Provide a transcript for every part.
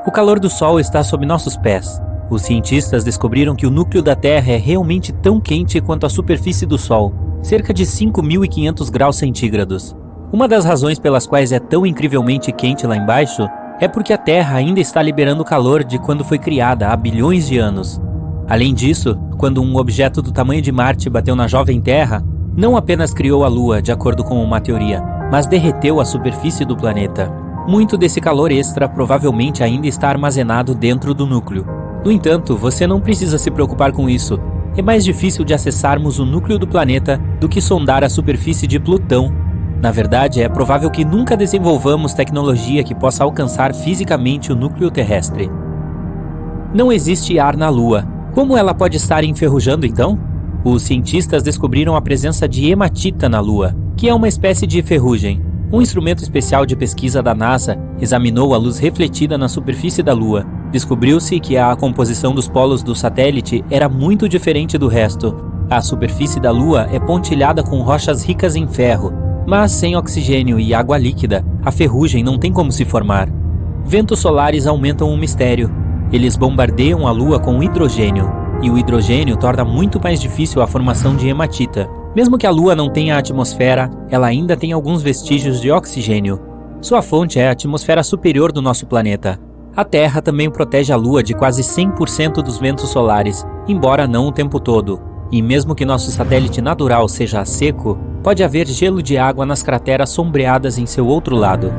O calor do Sol está sob nossos pés. Os cientistas descobriram que o núcleo da Terra é realmente tão quente quanto a superfície do Sol, cerca de 5.500 graus centígrados. Uma das razões pelas quais é tão incrivelmente quente lá embaixo é porque a Terra ainda está liberando calor de quando foi criada há bilhões de anos. Além disso, quando um objeto do tamanho de Marte bateu na jovem Terra, não apenas criou a Lua, de acordo com uma teoria, mas derreteu a superfície do planeta. Muito desse calor extra provavelmente ainda está armazenado dentro do núcleo. No entanto, você não precisa se preocupar com isso. É mais difícil de acessarmos o núcleo do planeta do que sondar a superfície de Plutão. Na verdade, é provável que nunca desenvolvamos tecnologia que possa alcançar fisicamente o núcleo terrestre. Não existe ar na Lua. Como ela pode estar enferrujando então? Os cientistas descobriram a presença de hematita na Lua, que é uma espécie de ferrugem. Um instrumento especial de pesquisa da NASA examinou a luz refletida na superfície da Lua. Descobriu-se que a composição dos polos do satélite era muito diferente do resto. A superfície da Lua é pontilhada com rochas ricas em ferro, mas sem oxigênio e água líquida, a ferrugem não tem como se formar. Ventos solares aumentam o mistério. Eles bombardeiam a Lua com hidrogênio, e o hidrogênio torna muito mais difícil a formação de hematita. Mesmo que a Lua não tenha atmosfera, ela ainda tem alguns vestígios de oxigênio. Sua fonte é a atmosfera superior do nosso planeta. A Terra também protege a Lua de quase 100% dos ventos solares, embora não o tempo todo. E mesmo que nosso satélite natural seja seco, pode haver gelo de água nas crateras sombreadas em seu outro lado.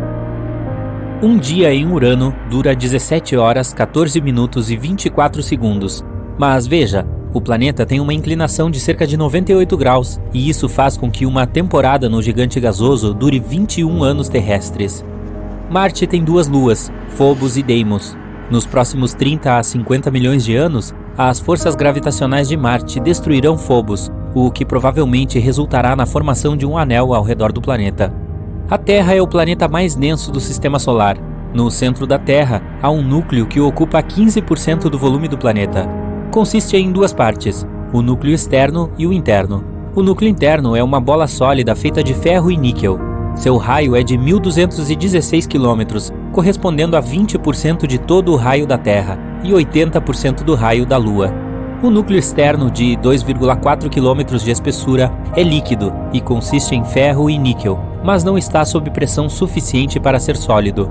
Um dia em Urano dura 17 horas, 14 minutos e 24 segundos. Mas veja, o planeta tem uma inclinação de cerca de 98 graus, e isso faz com que uma temporada no gigante gasoso dure 21 anos terrestres. Marte tem duas luas, Phobos e Deimos. Nos próximos 30 a 50 milhões de anos, as forças gravitacionais de Marte destruirão Phobos, o que provavelmente resultará na formação de um anel ao redor do planeta. A Terra é o planeta mais denso do Sistema Solar. No centro da Terra, há um núcleo que ocupa 15% do volume do planeta. Consiste em duas partes, o núcleo externo e o interno. O núcleo interno é uma bola sólida feita de ferro e níquel. Seu raio é de 1.216 km, correspondendo a 20% de todo o raio da Terra e 80% do raio da Lua. O núcleo externo, de 2,4 km de espessura, é líquido e consiste em ferro e níquel, mas não está sob pressão suficiente para ser sólido.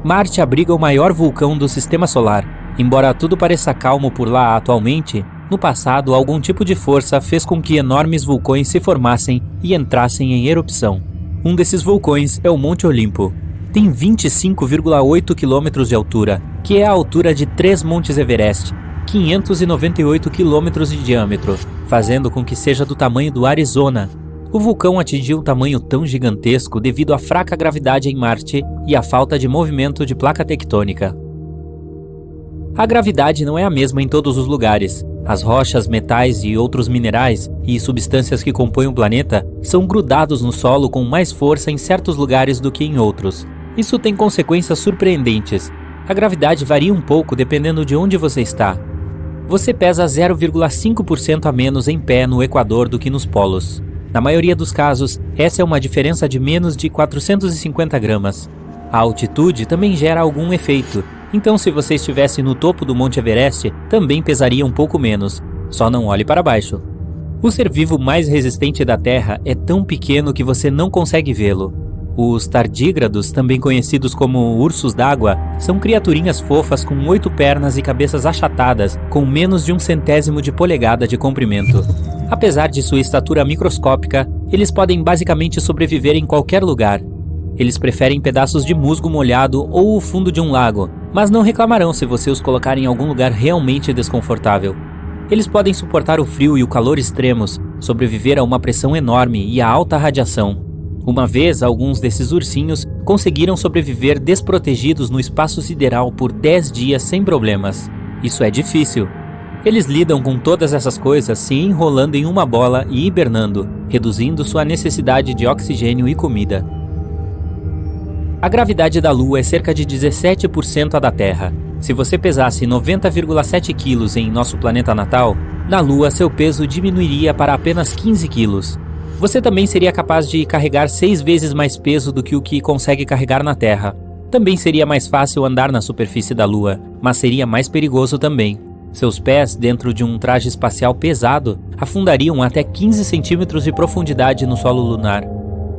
Marte abriga o maior vulcão do Sistema Solar. Embora tudo pareça calmo por lá atualmente, no passado algum tipo de força fez com que enormes vulcões se formassem e entrassem em erupção. Um desses vulcões é o Monte Olimpo. Tem 25,8 km de altura, que é a altura de 3 Montes Everest, 598 km de diâmetro, fazendo com que seja do tamanho do Arizona. O vulcão atingiu um tamanho tão gigantesco devido à fraca gravidade em Marte e à falta de movimento de placa tectônica. A gravidade não é a mesma em todos os lugares. As rochas, metais e outros minerais e substâncias que compõem o planeta são grudados no solo com mais força em certos lugares do que em outros. Isso tem consequências surpreendentes. A gravidade varia um pouco dependendo de onde você está. Você pesa 0,5% a menos em pé no Equador do que nos polos. Na maioria dos casos, essa é uma diferença de menos de 450 gramas. A altitude também gera algum efeito. Então, se você estivesse no topo do Monte Everest, também pesaria um pouco menos. Só não olhe para baixo. O ser vivo mais resistente da Terra é tão pequeno que você não consegue vê-lo. Os tardígrados, também conhecidos como ursos d'água, são criaturinhas fofas com 8 pernas e cabeças achatadas, com menos de 1/100º de polegada de comprimento. Apesar de sua estatura microscópica, eles podem basicamente sobreviver em qualquer lugar. Eles preferem pedaços de musgo molhado ou o fundo de um lago, mas não reclamarão se você os colocar em algum lugar realmente desconfortável. Eles podem suportar o frio e o calor extremos, sobreviver a uma pressão enorme e a alta radiação. Uma vez, alguns desses ursinhos conseguiram sobreviver desprotegidos no espaço sideral por 10 dias sem problemas. Isso é difícil. Eles lidam com todas essas coisas se enrolando em uma bola e hibernando, reduzindo sua necessidade de oxigênio e comida. A gravidade da Lua é cerca de 17% a da Terra. Se você pesasse 90,7 quilos em nosso planeta natal, na Lua seu peso diminuiria para apenas 15 quilos. Você também seria capaz de carregar 6 vezes mais peso do que o que consegue carregar na Terra. Também seria mais fácil andar na superfície da Lua, mas seria mais perigoso também. Seus pés, dentro de um traje espacial pesado, afundariam até 15 centímetros de profundidade no solo lunar.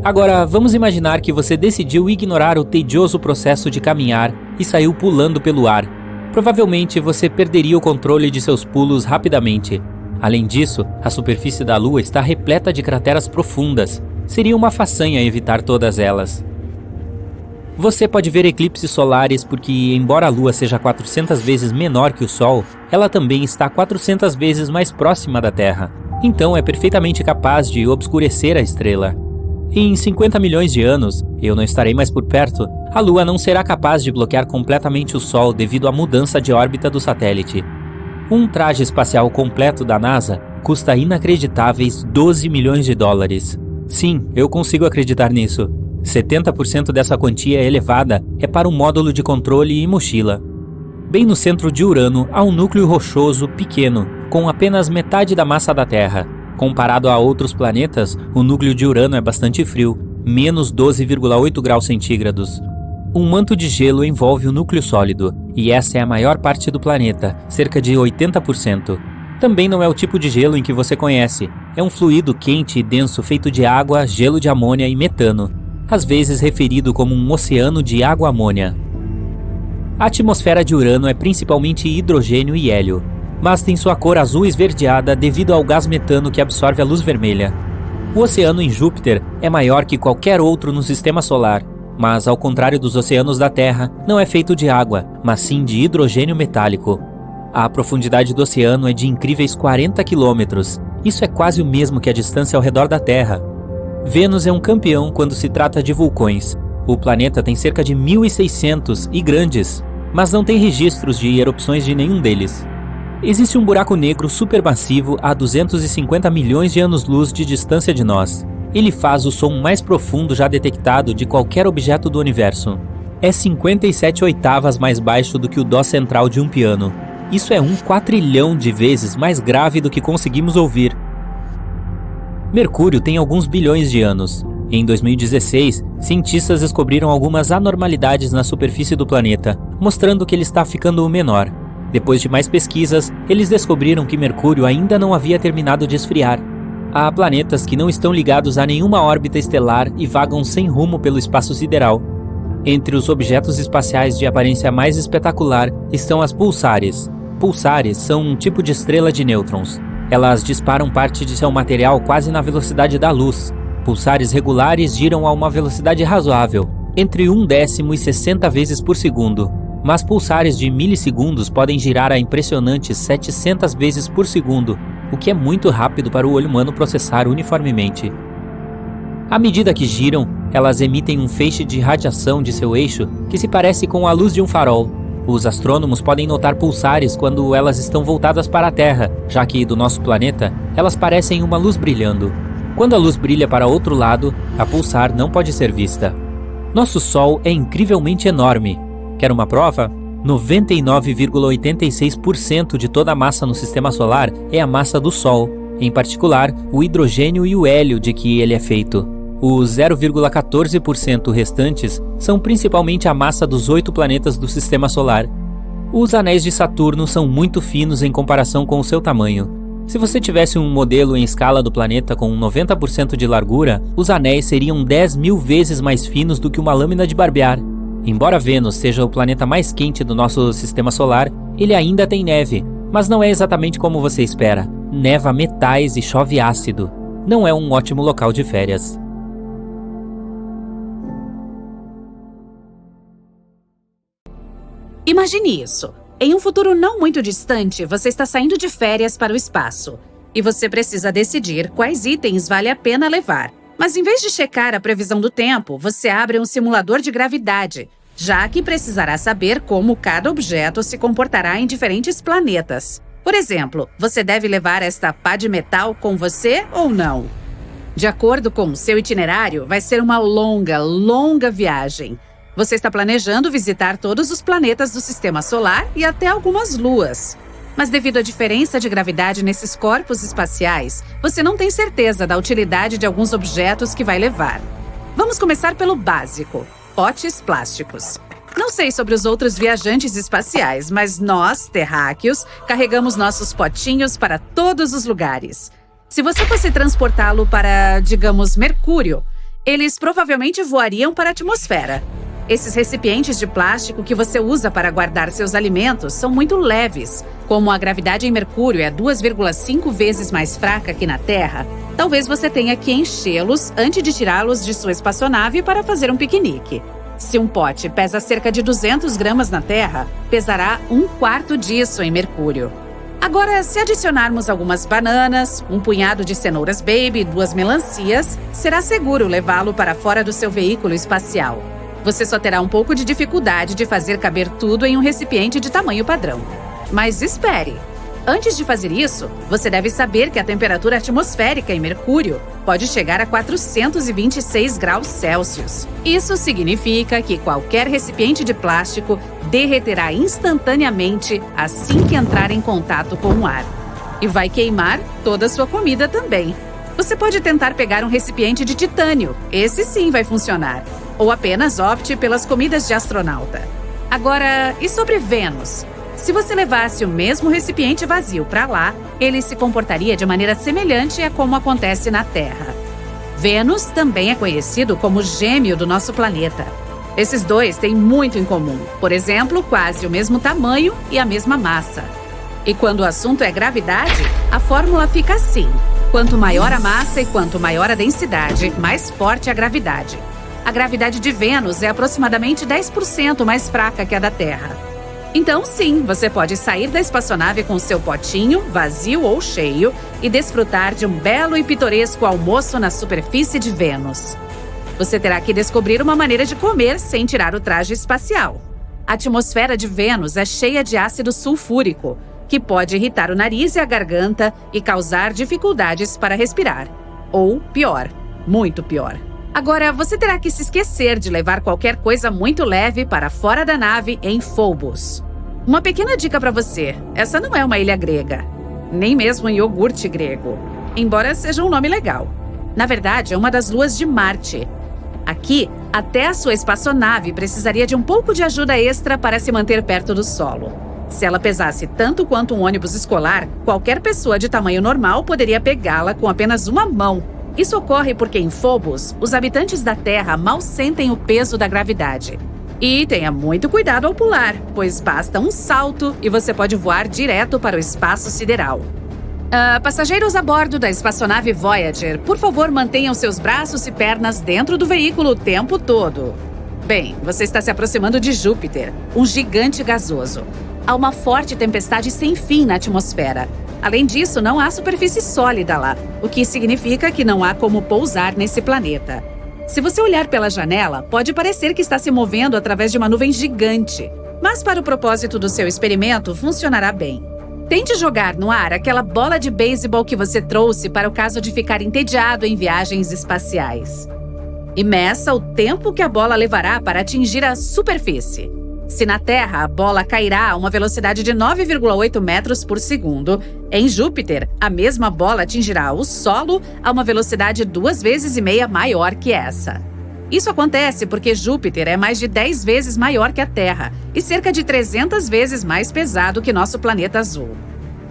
Agora, vamos imaginar que você decidiu ignorar o tedioso processo de caminhar e saiu pulando pelo ar. Provavelmente você perderia o controle de seus pulos rapidamente. Além disso, a superfície da Lua está repleta de crateras profundas. Seria uma façanha evitar todas elas. Você pode ver eclipses solares porque, embora a Lua seja 400 vezes menor que o Sol, ela também está 400 vezes mais próxima da Terra. Então é perfeitamente capaz de obscurecer a estrela. Em 50 milhões de anos, eu não estarei mais por perto, a Lua não será capaz de bloquear completamente o Sol devido à mudança de órbita do satélite. Um traje espacial completo da NASA custa inacreditáveis 12 milhões de dólares. Sim, eu consigo acreditar nisso. 70% dessa quantia elevada é para um módulo de controle e mochila. Bem no centro de Urano há um núcleo rochoso pequeno, com apenas metade da massa da Terra. Comparado a outros planetas, o núcleo de Urano é bastante frio, menos 12,8 graus centígrados. Um manto de gelo envolve o núcleo sólido, e essa é a maior parte do planeta, cerca de 80%. Também não é o tipo de gelo em que você conhece. É um fluido quente e denso feito de água, gelo de amônia e metano, às vezes referido como um oceano de água-amônia. A atmosfera de Urano é principalmente hidrogênio e hélio, mas tem sua cor azul esverdeada devido ao gás metano que absorve a luz vermelha. O oceano em Júpiter é maior que qualquer outro no sistema solar, mas ao contrário dos oceanos da Terra, não é feito de água, mas sim de hidrogênio metálico. A profundidade do oceano é de incríveis 40 quilômetros. Isso é quase o mesmo que a distância ao redor da Terra. Vênus é um campeão quando se trata de vulcões. O planeta tem cerca de 1.600 e grandes, mas não tem registros de erupções de nenhum deles. Existe um buraco negro supermassivo a 250 milhões de anos-luz de distância de nós. Ele faz o som mais profundo já detectado de qualquer objeto do universo. É 57 oitavas mais baixo do que o dó central de um piano. Isso é 1 quatrilhão de vezes mais grave do que conseguimos ouvir. Mercúrio tem alguns bilhões de anos. Em 2016, cientistas descobriram algumas anormalidades na superfície do planeta, mostrando que ele está ficando menor. Depois de mais pesquisas, eles descobriram que Mercúrio ainda não havia terminado de esfriar. Há planetas que não estão ligados a nenhuma órbita estelar e vagam sem rumo pelo espaço sideral. Entre os objetos espaciais de aparência mais espetacular estão as pulsares. Pulsares são um tipo de estrela de nêutrons. Elas disparam parte de seu material quase na velocidade da luz. Pulsares regulares giram a uma velocidade razoável, entre 1/10 e 60 vezes por segundo. Mas pulsares de milissegundos podem girar a impressionantes 700 vezes por segundo, o que é muito rápido para o olho humano processar uniformemente. À medida que giram, elas emitem um feixe de radiação de seu eixo que se parece com a luz de um farol. Os astrônomos podem notar pulsares quando elas estão voltadas para a Terra, já que do nosso planeta, elas parecem uma luz brilhando. Quando a luz brilha para outro lado, a pulsar não pode ser vista. Nosso Sol é incrivelmente enorme. Quer uma prova? 99,86% de toda a massa no sistema solar é a massa do Sol, em particular o hidrogênio e o hélio de que ele é feito. Os 0,14% restantes são principalmente a massa dos 8 planetas do sistema solar. Os anéis de Saturno são muito finos em comparação com o seu tamanho. Se você tivesse um modelo em escala do planeta com 90% de largura, os anéis seriam 10.000 vezes mais finos do que uma lâmina de barbear. Embora Vênus seja o planeta mais quente do nosso sistema solar, ele ainda tem neve, mas não é exatamente como você espera. Neva metais e chove ácido. Não é um ótimo local de férias. Imagine isso. Em um futuro não muito distante, você está saindo de férias para o espaço. E você precisa decidir quais itens vale a pena levar. Mas em vez de checar a previsão do tempo, você abre um simulador de gravidade, já que precisará saber como cada objeto se comportará em diferentes planetas. Por exemplo, você deve levar esta pá de metal com você ou não? De acordo com o seu itinerário, vai ser uma longa viagem. Você está planejando visitar todos os planetas do Sistema Solar e até algumas luas. Mas devido à diferença de gravidade nesses corpos espaciais, você não tem certeza da utilidade de alguns objetos que vai levar. Vamos começar pelo básico: potes plásticos. Não sei sobre os outros viajantes espaciais, mas nós, terráqueos, carregamos nossos potinhos para todos os lugares. Se você fosse transportá-lo para, digamos, Mercúrio, eles provavelmente voariam para a atmosfera. Esses recipientes de plástico que você usa para guardar seus alimentos são muito leves. Como a gravidade em Mercúrio é 2,5 vezes mais fraca que na Terra, talvez você tenha que enchê-los antes de tirá-los de sua espaçonave para fazer um piquenique. Se um pote pesa cerca de 200 gramas na Terra, pesará 1/4 disso em Mercúrio. Agora, se adicionarmos algumas bananas, um punhado de cenouras baby e 2 melancias, será seguro levá-lo para fora do seu veículo espacial. Você só terá um pouco de dificuldade de fazer caber tudo em um recipiente de tamanho padrão. Mas espere! Antes de fazer isso, você deve saber que a temperatura atmosférica em Mercúrio pode chegar a 426 graus Celsius. Isso significa que qualquer recipiente de plástico derreterá instantaneamente assim que entrar em contato com o ar. E vai queimar toda a sua comida também. Você pode tentar pegar um recipiente de titânio. Esse sim vai funcionar. Ou apenas opte pelas comidas de astronauta. Agora, e sobre Vênus? Se você levasse o mesmo recipiente vazio para lá, ele se comportaria de maneira semelhante a como acontece na Terra. Vênus também é conhecido como gêmeo do nosso planeta. Esses dois têm muito em comum. Por exemplo, quase o mesmo tamanho e a mesma massa. E quando o assunto é gravidade, a fórmula fica assim. Quanto maior a massa e quanto maior a densidade, mais forte a gravidade. A gravidade de Vênus é aproximadamente 10% mais fraca que a da Terra. Então, sim, você pode sair da espaçonave com seu potinho, vazio ou cheio, e desfrutar de um belo e pitoresco almoço na superfície de Vênus. Você terá que descobrir uma maneira de comer sem tirar o traje espacial. A atmosfera de Vênus é cheia de ácido sulfúrico, que pode irritar o nariz e a garganta e causar dificuldades para respirar. Ou, pior, muito pior. Agora, você terá que se esquecer de levar qualquer coisa muito leve para fora da nave em Phobos. Uma pequena dica para você: essa não é uma ilha grega, nem mesmo um iogurte grego, embora seja um nome legal. Na verdade, é uma das luas de Marte. Aqui, até a sua espaçonave precisaria de um pouco de ajuda extra para se manter perto do solo. Se ela pesasse tanto quanto um ônibus escolar, qualquer pessoa de tamanho normal poderia pegá-la com apenas uma mão. Isso ocorre porque em Phobos, os habitantes da Terra mal sentem o peso da gravidade. E tenha muito cuidado ao pular, pois basta um salto e você pode voar direto para o espaço sideral. Passageiros a bordo da espaçonave Voyager, por favor, mantenham seus braços e pernas dentro do veículo o tempo todo. Bem, você está se aproximando de Júpiter, um gigante gasoso. Há uma forte tempestade sem fim na atmosfera. Além disso, não há superfície sólida lá, o que significa que não há como pousar nesse planeta. Se você olhar pela janela, pode parecer que está se movendo através de uma nuvem gigante, mas para o propósito do seu experimento, funcionará bem. Tente jogar no ar aquela bola de beisebol que você trouxe para o caso de ficar entediado em viagens espaciais. E meça o tempo que a bola levará para atingir a superfície. Se na Terra a bola cairá a uma velocidade de 9,8 metros por segundo, em Júpiter, a mesma bola atingirá o solo a uma velocidade 2,5 vezes maior que essa. Isso acontece porque Júpiter é mais de 10 vezes maior que a Terra e cerca de 300 vezes mais pesado que nosso planeta azul.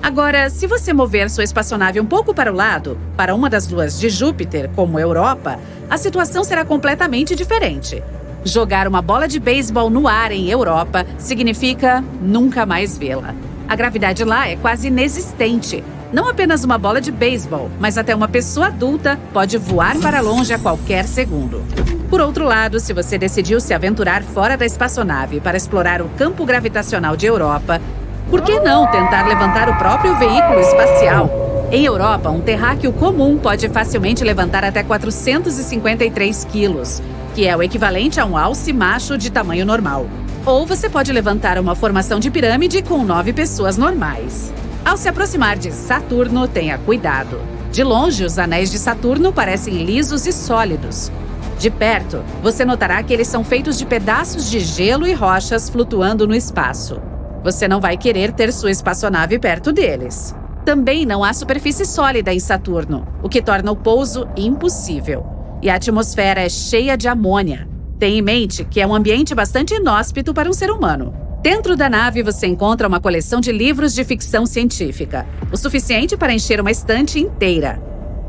Agora, se você mover sua espaçonave um pouco para o lado, para uma das luas de Júpiter, como Europa, a situação será completamente diferente. Jogar uma bola de beisebol no ar em Europa significa nunca mais vê-la. A gravidade lá é quase inexistente. Não apenas uma bola de beisebol, mas até uma pessoa adulta pode voar para longe a qualquer segundo. Por outro lado, se você decidiu se aventurar fora da espaçonave para explorar o campo gravitacional de Europa, por que não tentar levantar o próprio veículo espacial? Em Europa, um terráqueo comum pode facilmente levantar até 453 quilos, que é o equivalente a um alce macho de tamanho normal. Ou você pode levantar uma formação de pirâmide com 9 pessoas normais. Ao se aproximar de Saturno, tenha cuidado. De longe, os anéis de Saturno parecem lisos e sólidos. De perto, você notará que eles são feitos de pedaços de gelo e rochas flutuando no espaço. Você não vai querer ter sua espaçonave perto deles. Também não há superfície sólida em Saturno, o que torna o pouso impossível. E a atmosfera é cheia de amônia. Tenha em mente que é um ambiente bastante inóspito para um ser humano. Dentro da nave você encontra uma coleção de livros de ficção científica, o suficiente para encher uma estante inteira.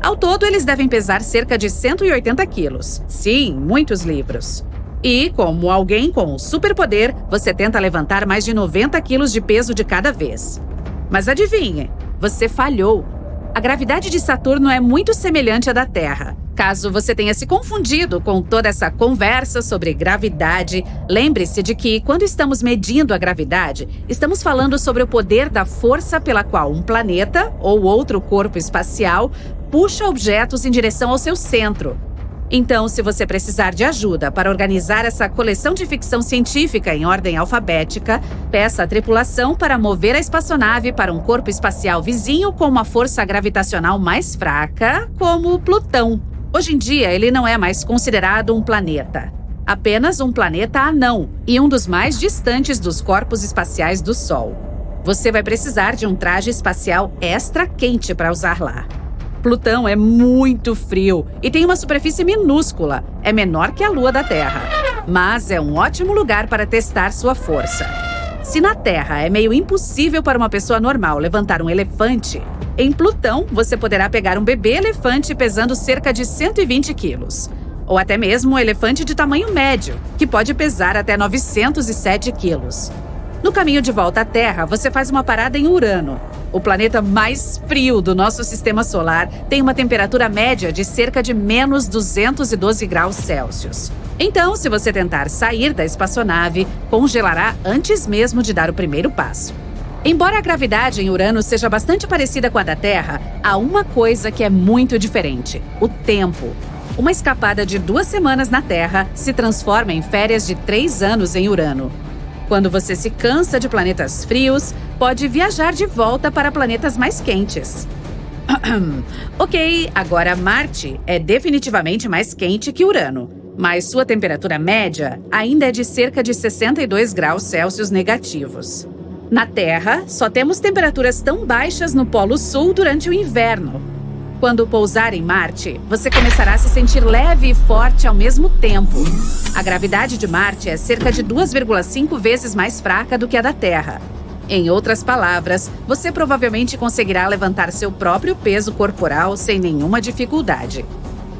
Ao todo, eles devem pesar cerca de 180 quilos. Sim, muitos livros. E, como alguém com um superpoder, você tenta levantar mais de 90 quilos de peso de cada vez. Mas adivinhe, você falhou. A gravidade de Saturno é muito semelhante à da Terra. Caso você tenha se confundido com toda essa conversa sobre gravidade, lembre-se de que, quando estamos medindo a gravidade, estamos falando sobre o poder da força pela qual um planeta ou outro corpo espacial puxa objetos em direção ao seu centro. Então, se você precisar de ajuda para organizar essa coleção de ficção científica em ordem alfabética, peça à tripulação para mover a espaçonave para um corpo espacial vizinho com uma força gravitacional mais fraca, como Plutão. Hoje em dia, ele não é mais considerado um planeta. Apenas um planeta anão e um dos mais distantes dos corpos espaciais do Sol. Você vai precisar de um traje espacial extra quente para usar lá. Plutão é muito frio e tem uma superfície minúscula. É menor que a Lua da Terra. Mas é um ótimo lugar para testar sua força. Se na Terra é meio impossível para uma pessoa normal levantar um elefante, em Plutão você poderá pegar um bebê elefante pesando cerca de 120 quilos. Ou até mesmo um elefante de tamanho médio, que pode pesar até 907 quilos. No caminho de volta à Terra, você faz uma parada em Urano. O planeta mais frio do nosso sistema solar tem uma temperatura média de cerca de menos 212 graus Celsius. Então, se você tentar sair da espaçonave, congelará antes mesmo de dar o primeiro passo. Embora a gravidade em Urano seja bastante parecida com a da Terra, há uma coisa que é muito diferente: o tempo. Uma escapada de 2 semanas na Terra se transforma em férias de 3 anos em Urano. Quando você se cansa de planetas frios, pode viajar de volta para planetas mais quentes. Ok, agora Marte é definitivamente mais quente que Urano, mas sua temperatura média ainda é de cerca de 62 graus Celsius negativos. Na Terra, só temos temperaturas tão baixas no Polo Sul durante o inverno. Quando pousar em Marte, você começará a se sentir leve e forte ao mesmo tempo. A gravidade de Marte é cerca de 2,5 vezes mais fraca do que a da Terra. Em outras palavras, você provavelmente conseguirá levantar seu próprio peso corporal sem nenhuma dificuldade.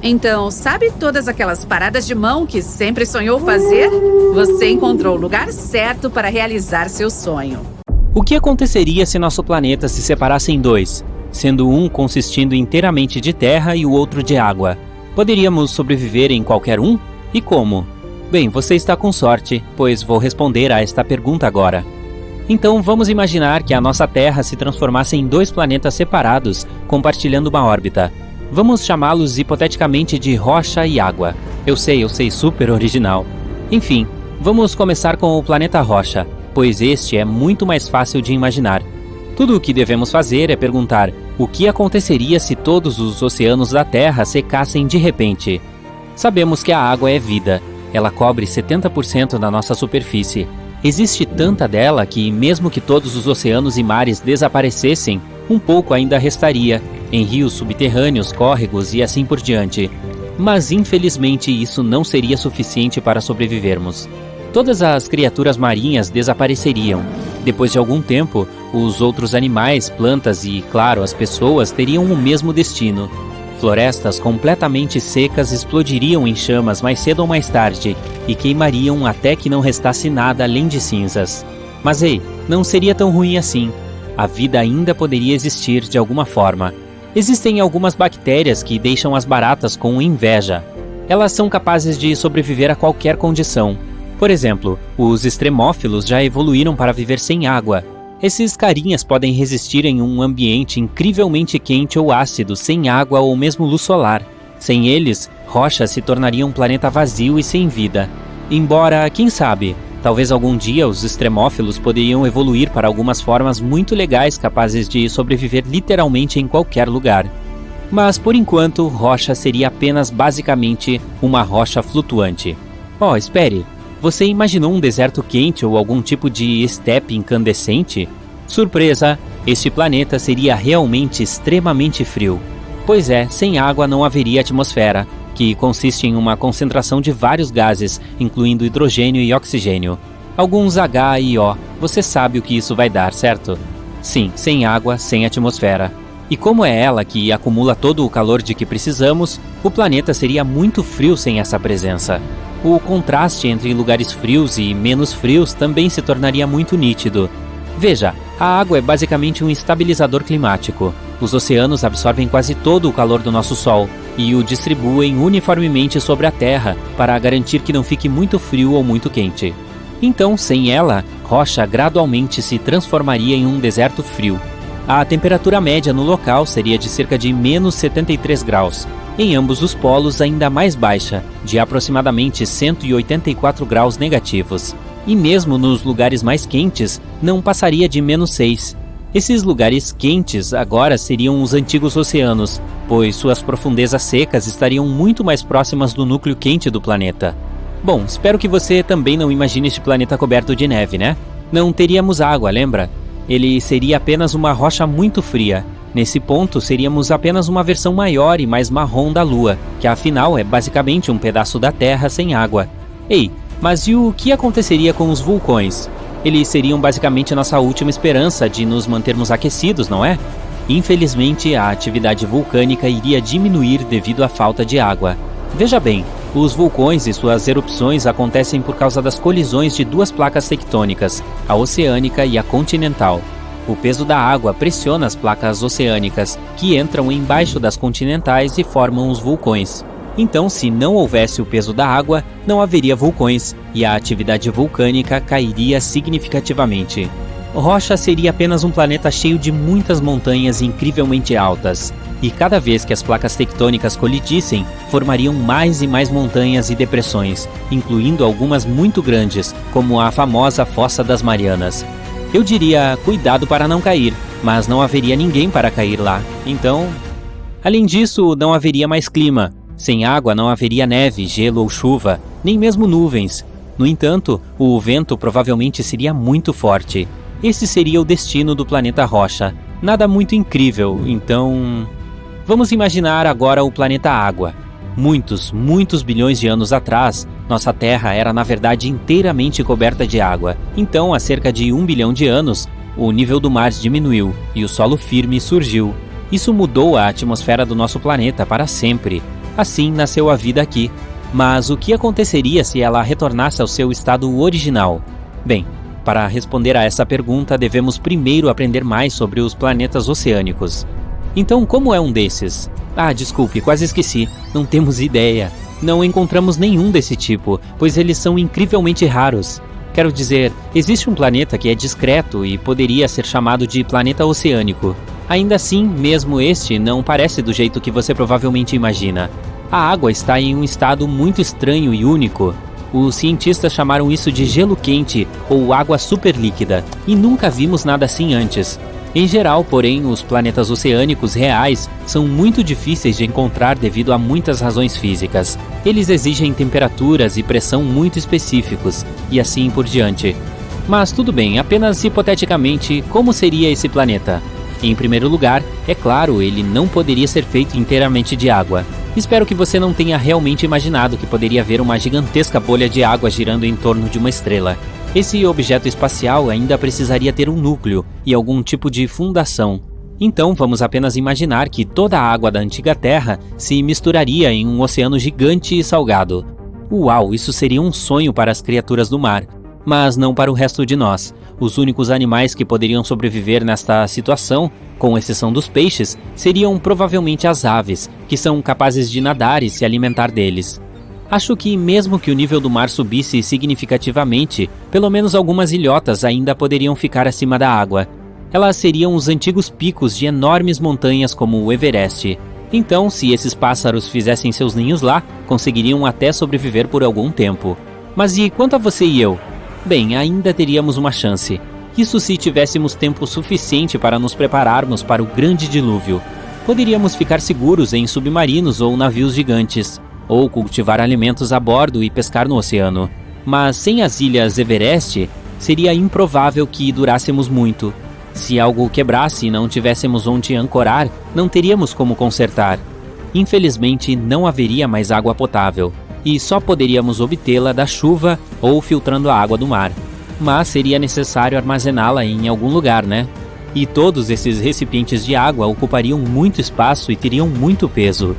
Então, sabe todas aquelas paradas de mão que sempre sonhou fazer? Você encontrou o lugar certo para realizar seu sonho. O que aconteceria se nosso planeta se separasse em dois, sendo um consistindo inteiramente de terra e o outro de água? Poderíamos sobreviver em qualquer um? E como? Bem, você está com sorte, pois vou responder a esta pergunta agora. Então vamos imaginar que a nossa Terra se transformasse em 2 planetas separados, compartilhando uma órbita. Vamos chamá-los hipoteticamente de rocha e água. Eu sei, super original. Enfim, vamos começar com o planeta rocha, pois este é muito mais fácil de imaginar. Tudo o que devemos fazer é perguntar: o que aconteceria se todos os oceanos da Terra secassem de repente? Sabemos que a água é vida. Ela cobre 70% da nossa superfície. Existe tanta dela que, mesmo que todos os oceanos e mares desaparecessem, um pouco ainda restaria, em rios subterrâneos, córregos e assim por diante. Mas, infelizmente, isso não seria suficiente para sobrevivermos. Todas as criaturas marinhas desapareceriam. Depois de algum tempo, os outros animais, plantas e, claro, as pessoas teriam o mesmo destino. Florestas completamente secas explodiriam em chamas mais cedo ou mais tarde e queimariam até que não restasse nada além de cinzas. Mas ei, não seria tão ruim assim. A vida ainda poderia existir de alguma forma. Existem algumas bactérias que deixam as baratas com inveja. Elas são capazes de sobreviver a qualquer condição. Por exemplo, os extremófilos já evoluíram para viver sem água. Esses carinhas podem resistir em um ambiente incrivelmente quente ou ácido, sem água ou mesmo luz solar. Sem eles, rocha se tornaria um planeta vazio e sem vida. Embora, quem sabe, talvez algum dia os extremófilos poderiam evoluir para algumas formas muito legais capazes de sobreviver literalmente em qualquer lugar. Mas, por enquanto, rocha seria apenas basicamente uma rocha flutuante. Oh, espere! Você imaginou um deserto quente ou algum tipo de estepe incandescente? Surpresa! Este planeta seria realmente extremamente frio. Pois é, sem água não haveria atmosfera. que consiste em uma concentração de vários gases, incluindo hidrogênio e oxigênio. Alguns H e O, você sabe o que isso vai dar, certo? Sim, sem água, sem atmosfera. E como é ela que acumula todo o calor de que precisamos, o planeta seria muito frio sem essa presença. O contraste entre lugares frios e menos frios também se tornaria muito nítido. Veja, a água é basicamente um estabilizador climático. Os oceanos absorvem quase todo o calor do nosso Sol e o distribuem uniformemente sobre a Terra para garantir que não fique muito frio ou muito quente. Então, sem ela, rocha gradualmente se transformaria em um deserto frio. A temperatura média no local seria de cerca de menos 73 graus. Em ambos os polos ainda mais baixa, de aproximadamente 184 graus negativos. E mesmo nos lugares mais quentes, não passaria de menos 6. Esses lugares quentes agora seriam os antigos oceanos, pois suas profundezas secas estariam muito mais próximas do núcleo quente do planeta. Bom, espero que você também não imagine este planeta coberto de neve, né? Não teríamos água, lembra? Ele seria apenas uma rocha muito fria. Nesse ponto, seríamos apenas uma versão maior e mais marrom da Lua, que afinal é basicamente um pedaço da Terra sem água. Ei, mas e o que aconteceria com os vulcões? Eles seriam basicamente nossa última esperança de nos mantermos aquecidos, não é? Infelizmente, a atividade vulcânica iria diminuir devido à falta de água. Veja bem, os vulcões e suas erupções acontecem por causa das colisões de duas placas tectônicas, a oceânica e a continental. O peso da água pressiona as placas oceânicas, que entram embaixo das continentais e formam os vulcões. Então, se não houvesse o peso da água, não haveria vulcões, e a atividade vulcânica cairia significativamente. Rocha seria apenas um planeta cheio de muitas montanhas incrivelmente altas, e cada vez que as placas tectônicas colidissem, formariam mais e mais montanhas e depressões, incluindo algumas muito grandes, como a famosa Fossa das Marianas. Eu diria, cuidado para não cair, mas não haveria ninguém para cair lá, então... Além disso, não haveria mais clima. Sem água não haveria neve, gelo ou chuva, nem mesmo nuvens. No entanto, o vento provavelmente seria muito forte. Esse seria o destino do planeta Rocha. Nada muito incrível, então... Vamos imaginar agora o planeta Água. Muitos bilhões de anos atrás, nossa Terra era na verdade inteiramente coberta de água. Então, há cerca de 1 bilhão de anos, o nível do mar diminuiu e o solo firme surgiu. Isso mudou a atmosfera do nosso planeta para sempre. Assim nasceu a vida aqui. Mas o que aconteceria se ela retornasse ao seu estado original? Bem, para responder a essa pergunta, devemos primeiro aprender mais sobre os planetas oceânicos. Então, como é um desses? Desculpe, quase esqueci. Não temos ideia. Não encontramos nenhum desse tipo, pois eles são incrivelmente raros. Quero dizer, existe um planeta que é discreto e poderia ser chamado de planeta oceânico. Ainda assim, mesmo este não parece do jeito que você provavelmente imagina. A água está em um estado muito estranho e único. Os cientistas chamaram isso de gelo quente ou água superlíquida, e nunca vimos nada assim antes. Em geral, porém, os planetas oceânicos reais são muito difíceis de encontrar devido a muitas razões físicas. Eles exigem temperaturas e pressão muito específicos, e assim por diante. Mas tudo bem, apenas hipoteticamente, como seria esse planeta? Em primeiro lugar, é claro, ele não poderia ser feito inteiramente de água. Espero que você não tenha realmente imaginado que poderia haver uma gigantesca bolha de água girando em torno de uma estrela. Esse objeto espacial ainda precisaria ter um núcleo e algum tipo de fundação. Então vamos apenas imaginar que toda a água da antiga Terra se misturaria em um oceano gigante e salgado. Uau, isso seria um sonho para as criaturas do mar, mas não para o resto de nós. Os únicos animais que poderiam sobreviver nesta situação, com exceção dos peixes, seriam provavelmente as aves, que são capazes de nadar e se alimentar deles. Acho que mesmo que o nível do mar subisse significativamente, pelo menos algumas ilhotas ainda poderiam ficar acima da água. Elas seriam os antigos picos de enormes montanhas como o Everest. Então, se esses pássaros fizessem seus ninhos lá, conseguiriam até sobreviver por algum tempo. Mas e quanto a você e eu? Bem, ainda teríamos uma chance. Isso se tivéssemos tempo suficiente para nos prepararmos para o grande dilúvio. Poderíamos ficar seguros em submarinos ou navios gigantes, ou cultivar alimentos a bordo e pescar no oceano. Mas sem as ilhas Everest, seria improvável que durássemos muito. Se algo quebrasse e não tivéssemos onde ancorar, não teríamos como consertar. infelizmente não haveria mais água potável, e só poderíamos obtê-la da chuva ou filtrando a água do mar. Mas seria necessário armazená-la em algum lugar, né? E todos esses recipientes de água ocupariam muito espaço e teriam muito peso.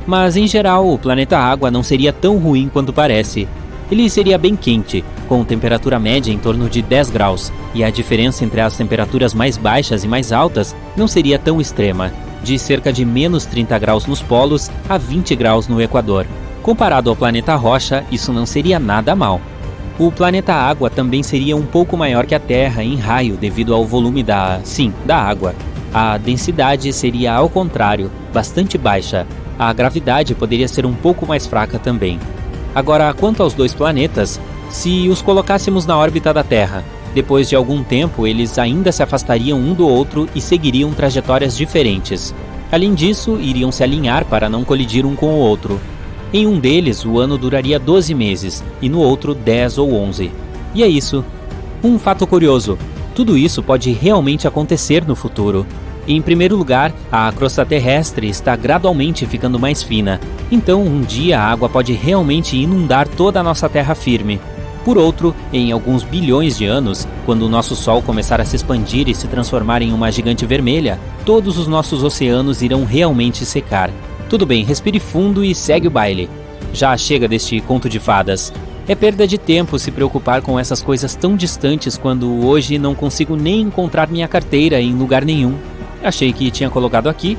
Mas em geral, o planeta Água não seria tão ruim quanto parece. Ele seria bem quente, com temperatura média em torno de 10 graus, e a diferença entre as temperaturas mais baixas e mais altas não seria tão extrema, de cerca de menos 30 graus nos polos a 20 graus no Equador. Comparado ao planeta Rocha, isso não seria nada mal. O planeta Água também seria um pouco maior que a Terra em raio devido ao volume da água. A densidade seria, ao contrário, bastante baixa. A gravidade poderia ser um pouco mais fraca também. Agora, quanto aos dois planetas, se os colocássemos na órbita da Terra, depois de algum tempo eles ainda se afastariam um do outro e seguiriam trajetórias diferentes. Além disso, iriam se alinhar para não colidir um com o outro. Em um deles, o ano duraria 12 meses, e no outro 10 ou 11. E é isso. Um fato curioso, tudo isso pode realmente acontecer no futuro. Em primeiro lugar, a crosta terrestre está gradualmente ficando mais fina, então um dia a água pode realmente inundar toda a nossa terra firme. Por outro, em alguns bilhões de anos, quando o nosso Sol começar a se expandir e se transformar em uma gigante vermelha, todos os nossos oceanos irão realmente secar. Tudo bem, respire fundo e segue o baile. Já chega deste conto de fadas. É perda de tempo se preocupar com essas coisas tão distantes quando hoje não consigo nem encontrar minha carteira em lugar nenhum. Achei que tinha colocado aqui,